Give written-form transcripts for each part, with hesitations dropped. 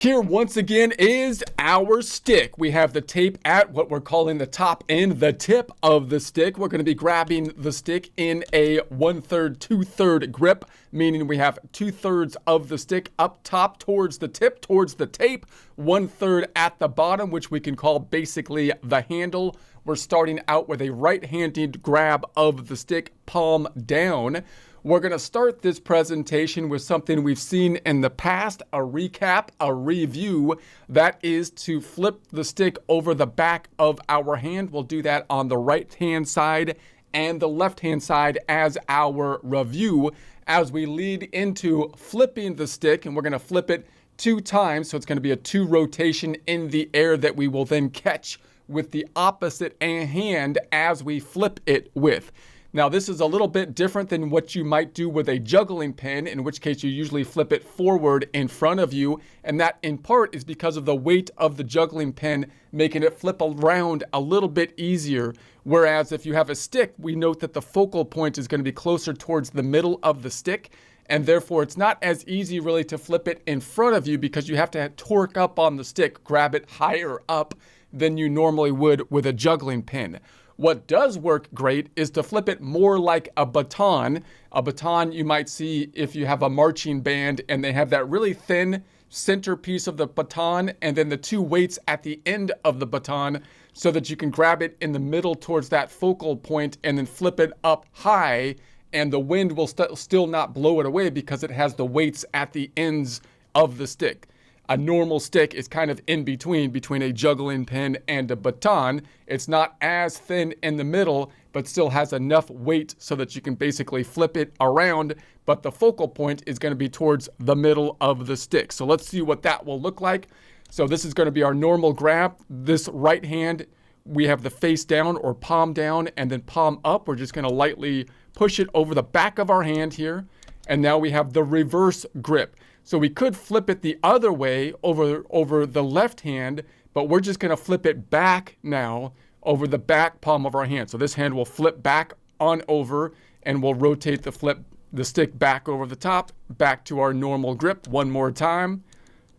Here once again is our stick. We have the tape at what we're calling the top end, the tip of the stick. We're going to be grabbing the stick in a 1/3, 2/3 grip, meaning we have 2/3 of the stick up top towards the tip, towards the tape, 1/3 at the bottom, which we can call basically the handle. We're starting out with a right-handed grab of the stick, palm down. We're going to start this presentation with something we've seen in the past, a recap, a review. That is to flip the stick over the back of our hand. We'll do that on the right-hand side and the left-hand side as our review as we lead into flipping the stick, and we're going to flip it 2 times. So it's going to be a 2 rotation in the air that we will then catch with the opposite hand as we flip it with. Now, this is a little bit different than what you might do with a juggling pin, in which case you usually flip it forward in front of you. And that in part is because of the weight of the juggling pin, making it flip around a little bit easier. Whereas if you have a stick, we note that the focal point is going to be closer towards the middle of the stick. And therefore, it's not as easy really to flip it in front of you because you have to torque up on the stick, grab it higher up than you normally would with a juggling pin. What does work great is to flip it more like a baton. A baton you might see if you have a marching band and they have that really thin centerpiece of the baton and then the 2 weights at the end of the baton so that you can grab it in the middle towards that focal point and then flip it up high, and the wind will still not blow it away because it has the weights at the ends of the stick. A normal stick is kind of in between a juggling pin and a baton. It's not as thin in the middle, but still has enough weight so that you can basically flip it around, but the focal point is going to be towards the middle of the stick. So let's see what that will look like. So this is going to be our normal grab. This right hand, we have the face down or palm down and then palm up. We're just going to lightly push it over the back of our hand here. And now we have the reverse grip. So we could flip it the other way over the left hand, but we're just going to flip it back now over the back palm of our hand. So this hand will flip back on over and we'll rotate the stick back over the top, back to our normal grip. One more time.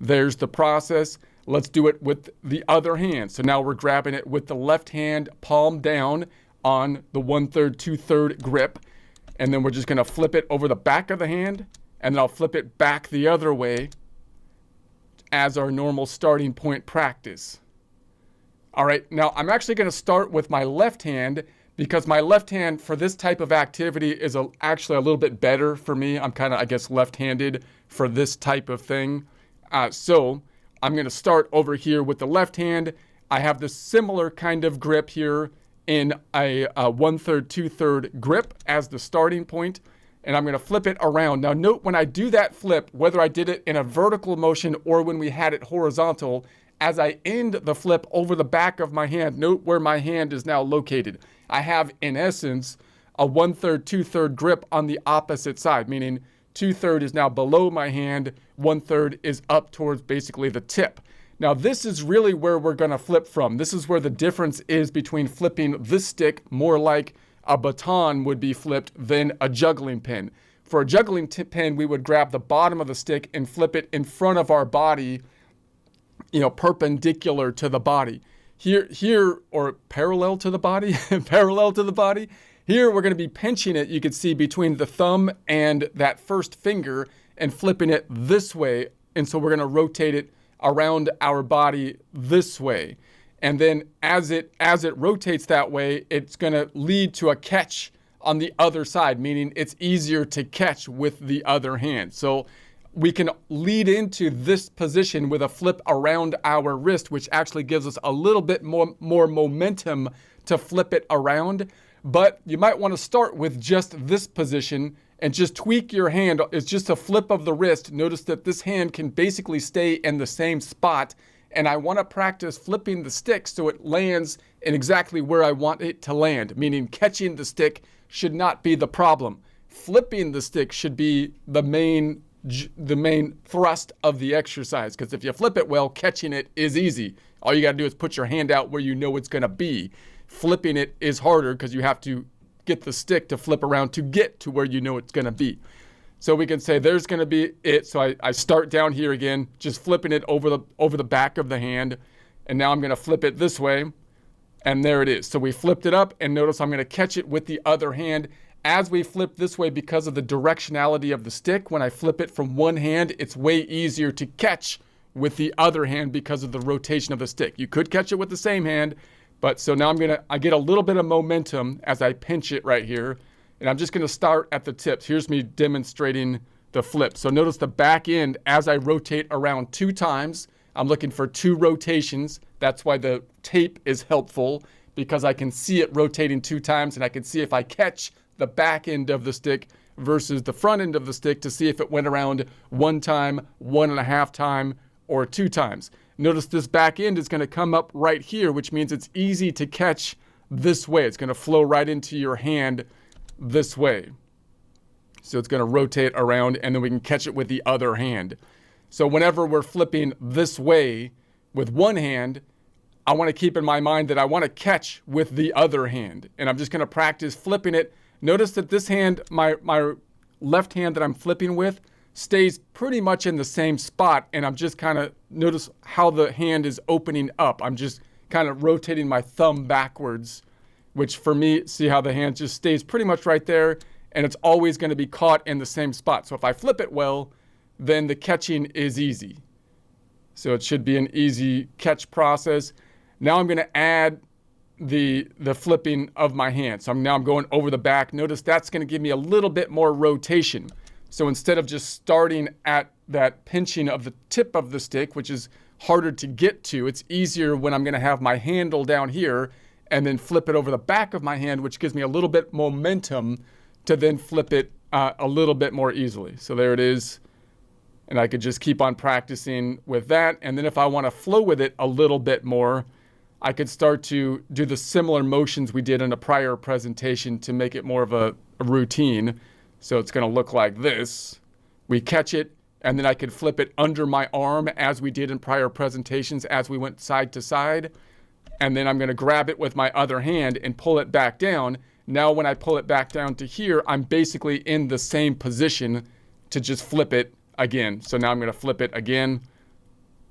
There's the process. Let's do it with the other hand. So now we're grabbing it with the left hand palm down on the 1/3, 2/3 grip. And then we're just going to flip it over the back of the hand. And then I'll flip it back the other way as our normal starting point practice. All right, now I'm actually going to start with my left hand because my left hand for this type of activity is actually a little bit better for me. I'm kind of, I guess, left-handed for this type of thing. So I'm going to start over here with the left hand. I have this similar kind of grip here in a 1/3, 2/3 grip as the starting point. And I'm going to flip it around. Now note when I do that flip, whether I did it in a vertical motion or when we had it horizontal, as I end the flip over the back of my hand, note where my hand is now located. I have, in essence, a 1/3, 2/3 grip on the opposite side, meaning 2/3 is now below my hand, 1/3 is up towards basically the tip. Now this is really where we're going to flip from. This is where the difference is between flipping this stick more like a baton would be flipped than a juggling pin. For a juggling pin, we would grab the bottom of the stick and flip it in front of our body, perpendicular to the body. Here, or parallel to the body, parallel to the body. Here, we're going to be pinching it, you can see, between the thumb and that first finger and flipping it this way. And so we're going to rotate it around our body this way. And then as it rotates that way, it's going to lead to a catch on the other side, meaning it's easier to catch with the other hand. So we can lead into this position with a flip around our wrist, which actually gives us a little bit more momentum to flip it around. But you might want to start with just this position and just tweak your hand. It's just a flip of the wrist. Notice that this hand can basically stay in the same spot. And I want to practice flipping the stick so it lands in exactly where I want it to land, meaning catching the stick should not be the problem. Flipping the stick should be the main thrust of the exercise, because if you flip it well, catching it is easy. All you got to do is put your hand out where you know it's going to be. Flipping it is harder because you have to get the stick to flip around to get to where you know it's going to be. So we can say there's going to be it. So I start down here again, just flipping it over the back of the hand. And now I'm going to flip it this way. And there it is. So we flipped it up, and notice I'm going to catch it with the other hand. As we flip this way, because of the directionality of the stick, when I flip it from one hand, it's way easier to catch with the other hand because of the rotation of the stick. You could catch it with the same hand, but so now I get a little bit of momentum as I pinch it right here. And I'm just going to start at the tips. Here's me demonstrating the flip. So notice the back end, as I rotate around 2 times, I'm looking for 2 rotations. That's why the tape is helpful, because I can see it rotating 2 times, and I can see if I catch the back end of the stick versus the front end of the stick to see if it went around 1 time, 1.5 times, or 2 times. Notice this back end is going to come up right here, which means it's easy to catch this way. It's going to flow right into your hand this way. So it's going to rotate around, and then we can catch it with the other hand. So whenever we're flipping this way with one hand, I want to keep in my mind that I want to catch with the other hand. And I'm just going to practice flipping it. Notice that this hand, my left hand that I'm flipping with, stays pretty much in the same spot. And I'm just kind of, notice how the hand is opening up. I'm just kind of rotating my thumb backwards, which for me, see how the hand just stays pretty much right there, and it's always going to be caught in the same spot. So if I flip it well, then the catching is easy. So it should be an easy catch process. Now I'm going to add the flipping of my hand. So now I'm going over the back. Notice that's going to give me a little bit more rotation. So instead of just starting at that pinching of the tip of the stick, which is harder to get to, it's easier when I'm going to have my handle down here and then flip it over the back of my hand, which gives me a little bit momentum to then flip it a little bit more easily. So there it is. And I could just keep on practicing with that. And then if I want to flow with it a little bit more, I could start to do the similar motions we did in a prior presentation to make it more of a routine. So it's going to look like this. We catch it, and then I could flip it under my arm as we did in prior presentations as we went side to side. And then I'm going to grab it with my other hand and pull it back down. Now when I pull it back down to here, I'm basically in the same position to just flip it again. So now I'm going to flip it again.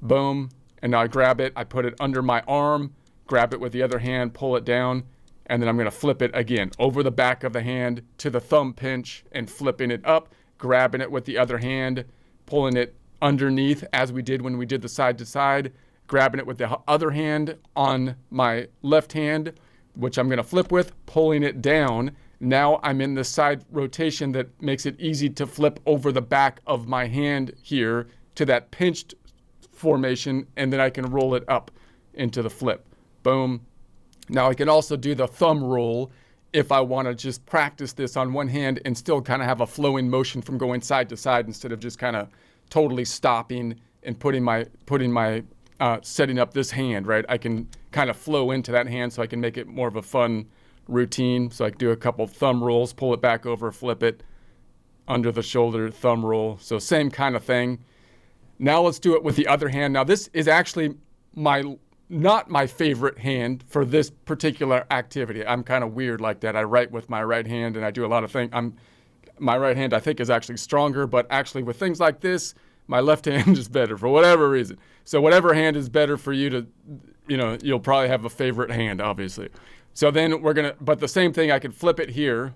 Boom. And now I grab it. I put it under my arm, grab it with the other hand, pull it down, and then I'm going to flip it again over the back of the hand to the thumb pinch and flipping it up, grabbing it with the other hand, pulling it underneath as we did when we did the side to side, grabbing it with the other hand on my left hand, which I'm going to flip with, pulling it down. Now I'm in the side rotation that makes it easy to flip over the back of my hand here to that pinched formation, and then I can roll it up into the flip. Boom. Now I can also do the thumb roll if I want to just practice this on one hand and still kind of have a flowing motion from going side to side instead of just kind of totally stopping and setting up this hand, right? I can kind of flow into that hand so I can make it more of a fun routine. So I can do a couple thumb rolls, pull it back over, flip it, under the shoulder, thumb roll. So same kind of thing. Now let's do it with the other hand. Now this is actually not my favorite hand for this particular activity. I'm kind of weird like that. I write with my right hand and I do a lot of things. My right hand I think is actually stronger, but actually with things like this, my left hand is better for whatever reason. So whatever hand is better for you to, you'll probably have a favorite hand, obviously. So then but the same thing, I could flip it here,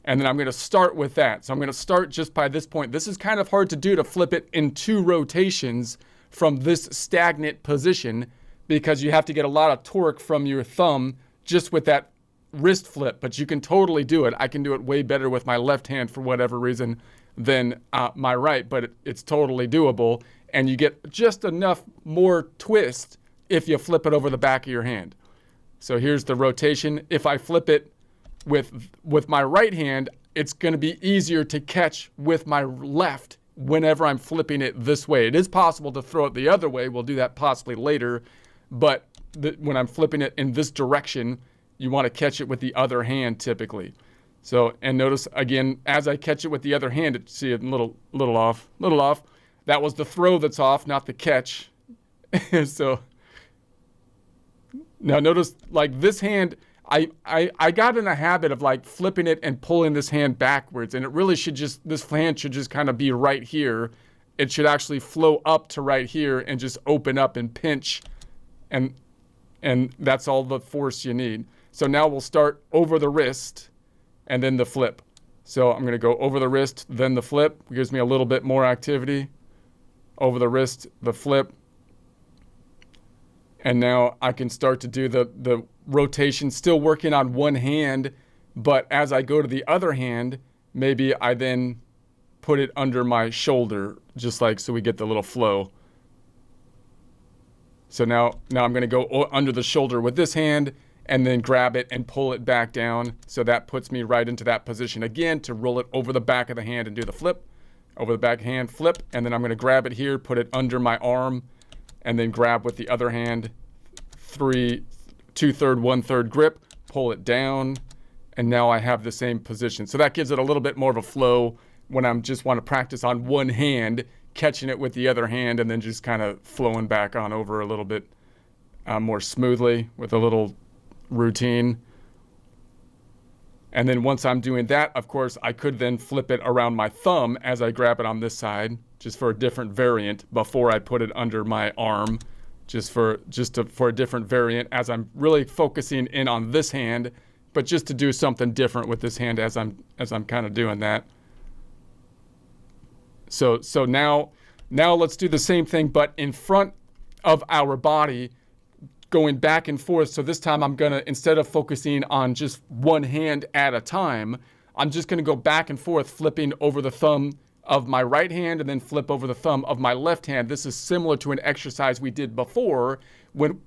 and then I'm going to start with that. So I'm going to start just by this point. This is kind of hard to do, to flip it in 2 rotations from this stagnant position, because you have to get a lot of torque from your thumb just with that wrist flip, but you can totally do it. I can do it way better with my left hand for whatever reason than my right, but it's totally doable, and you get just enough more twist if you flip it over the back of your hand. So here's the rotation. If I flip it with my right hand, it's going to be easier to catch with my left whenever I'm flipping it this way. It is possible to throw it the other way. We'll do that possibly later, but when I'm flipping it in this direction, you want to catch it with the other hand typically. So, and notice again, as I catch it with the other hand, see a little off. That was the throw that's off, not the catch. So now notice, like this hand, I got in a habit of like flipping it and pulling this hand backwards, and it really should just, this hand should just kind of be right here. It should actually flow up to right here and just open up and pinch, and that's all the force you need. So now we'll start over the wrist and then the flip. So I'm going to go over the wrist, then the flip. It gives me a little bit more activity. Over the wrist, the flip. And now I can start to do the rotation, still working on one hand, but as I go to the other hand, maybe I then put it under my shoulder, just like so we get the little flow. So now I'm going to go under the shoulder with this hand and then grab it and pull it back down. So that puts me right into that position again to roll it over the back of the hand and do the flip. Over the back hand, flip, and then I'm going to grab it here, put it under my arm, and then grab with the other hand, 2/3, 1/3 grip, pull it down, and now I have the same position. So that gives it a little bit more of a flow when I'm just want to practice on one hand, catching it with the other hand, and then just kind of flowing back on over a little bit more smoothly with a little routine. And then once I'm doing that, of course, I could then flip it around my thumb as I grab it on this side, just for a different variant before I put it under my arm, for a different variant as I'm really focusing in on this hand, but just to do something different with this hand as I'm kind of doing that. So now let's do the same thing, but in front of our body, going back and forth. So this time I'm gonna, instead of focusing on just one hand at a time, I'm just gonna go back and forth, flipping over the thumb of my right hand and then flip over the thumb of my left hand. This is similar to an exercise we did before.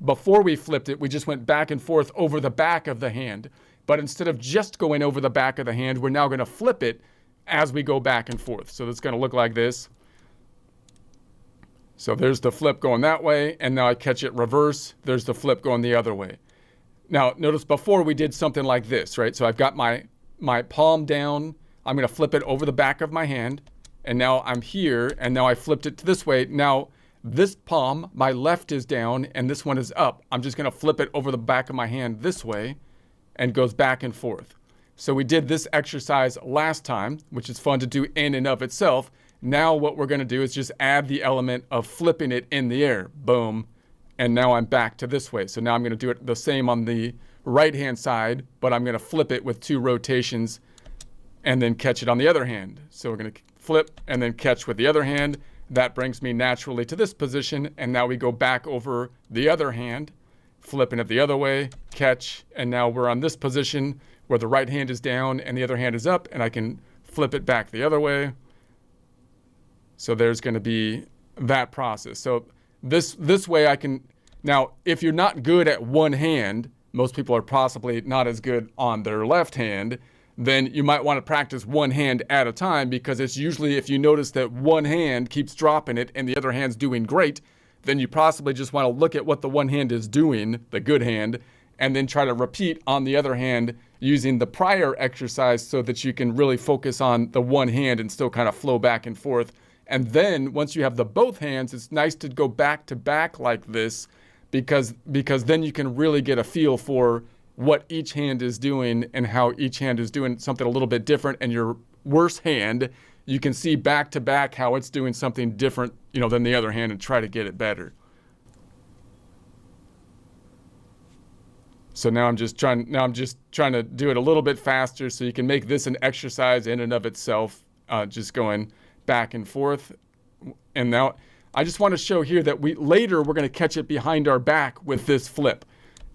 Before we flipped it, we just went back and forth over the back of the hand. But instead of just going over the back of the hand, we're now gonna flip it as we go back and forth. So it's gonna look like this. So there's the flip going that way, and now I catch it reverse. There's the flip going the other way. Now, notice before we did something like this, right? So I've got my palm down. I'm going to flip it over the back of my hand, and now I'm here, and now I flipped it this way. Now, this palm, my left is down, and this one is up. I'm just going to flip it over the back of my hand this way, and goes back and forth. So we did this exercise last time, which is fun to do in and of itself. Now what we're going to do is just add the element of flipping it in the air. Boom. And now I'm back to this way. So now I'm going to do it the same on the right-hand side, but I'm going to flip it with 2 rotations and then catch it on the other hand. So we're going to flip and then catch with the other hand. That brings me naturally to this position. And now we go back over the other hand, flipping it the other way, catch. And now we're on this position where the right hand is down and the other hand is up, and I can flip it back the other way. So there's going to be that process. So this way I can, now if you're not good at one hand, most people are possibly not as good on their left hand, then you might want to practice one hand at a time, because it's usually, if you notice that one hand keeps dropping it and the other hand's doing great, then you possibly just want to look at what the one hand is doing, the good hand, and then try to repeat on the other hand using the prior exercise so that you can really focus on the one hand and still kind of flow back and forth. And then once you have the both hands, it's nice to go back to back like this, because then you can really get a feel for what each hand is doing and how each hand is doing something a little bit different. And your worse hand, you can see back to back how it's doing something different, than the other hand, and try to get it better. So now I'm just trying to do it a little bit faster so you can make this an exercise in and of itself, just going back and forth. And now I just want to show here that later we're going to catch it behind our back with this flip.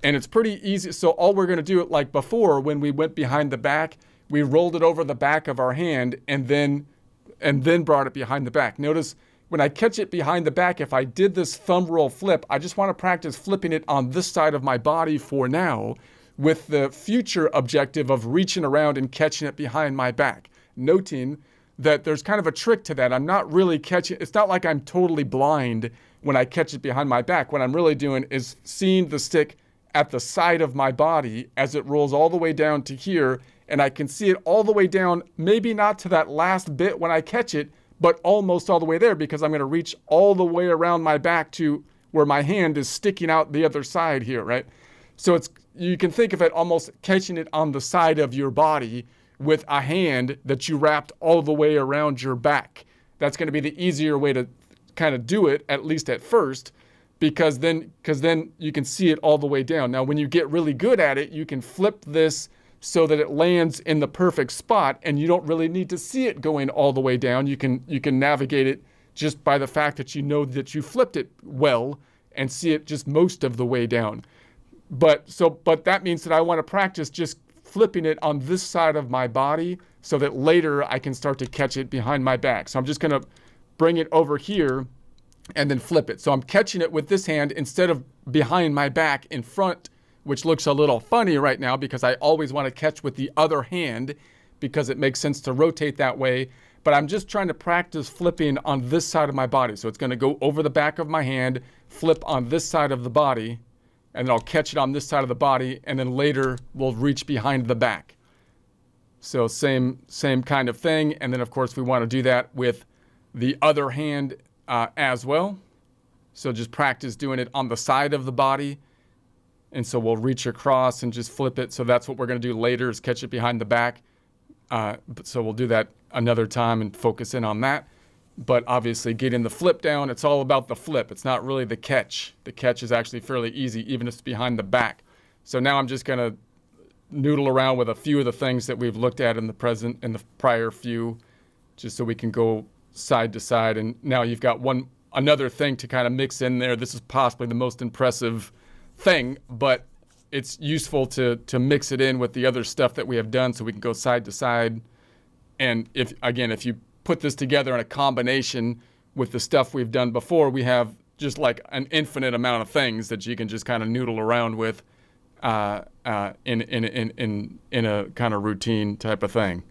And it's pretty easy. So all we're going to do, like before when we went behind the back, we rolled it over the back of our hand and then brought it behind the back. Notice when I catch it behind the back, if I did this thumb roll flip, I just want to practice flipping it on this side of my body for now, with the future objective of reaching around and catching it behind my back. Noting that there's kind of a trick to that. I'm not really catching, it's not like I'm totally blind when I catch it behind my back. What I'm really doing is seeing the stick at the side of my body as it rolls all the way down to here, and I can see it all the way down, maybe not to that last bit when I catch it, but almost all the way there, because I'm going to reach all the way around my back to where my hand is sticking out the other side here, right? So you can think of it almost catching it on the side of your body with a hand that you wrapped all the way around your back. That's going to be the easier way to kind of do it, at least at first, because then you can see it all the way down. Now, when you get really good at it, you can flip this so that it lands in the perfect spot, and you don't really need to see it going all the way down. You can navigate it just by the fact that you know that you flipped it well and see it just most of the way down. But that means that I want to practice just flipping it on this side of my body so that later I can start to catch it behind my back. So I'm just going to bring it over here and then flip it. So I'm catching it with this hand instead of behind my back in front, which looks a little funny right now because I always want to catch with the other hand because it makes sense to rotate that way. But I'm just trying to practice flipping on this side of my body. So it's going to go over the back of my hand, flip on this side of the body, and then I'll catch it on this side of the body, and then later we'll reach behind the back. So same kind of thing. And then, of course, we want to do that with the other hand as well. So just practice doing it on the side of the body. And so we'll reach across and just flip it. So that's what we're going to do later, is catch it behind the back. So we'll do that another time and focus in on that. But obviously getting the flip down, it's all about the flip. It's not really the catch. The catch is actually fairly easy, even if it's behind the back. So now I'm just going to noodle around with a few of the things that we've looked at in the prior few, just so we can go side to side. And now you've got another thing to kind of mix in there. This is possibly the most impressive thing, but it's useful to mix it in with the other stuff that we have done so we can go side to side. And if you put this together in a combination with the stuff we've done before, we have just like an infinite amount of things that you can just kind of noodle around with in a kind of routine type of thing.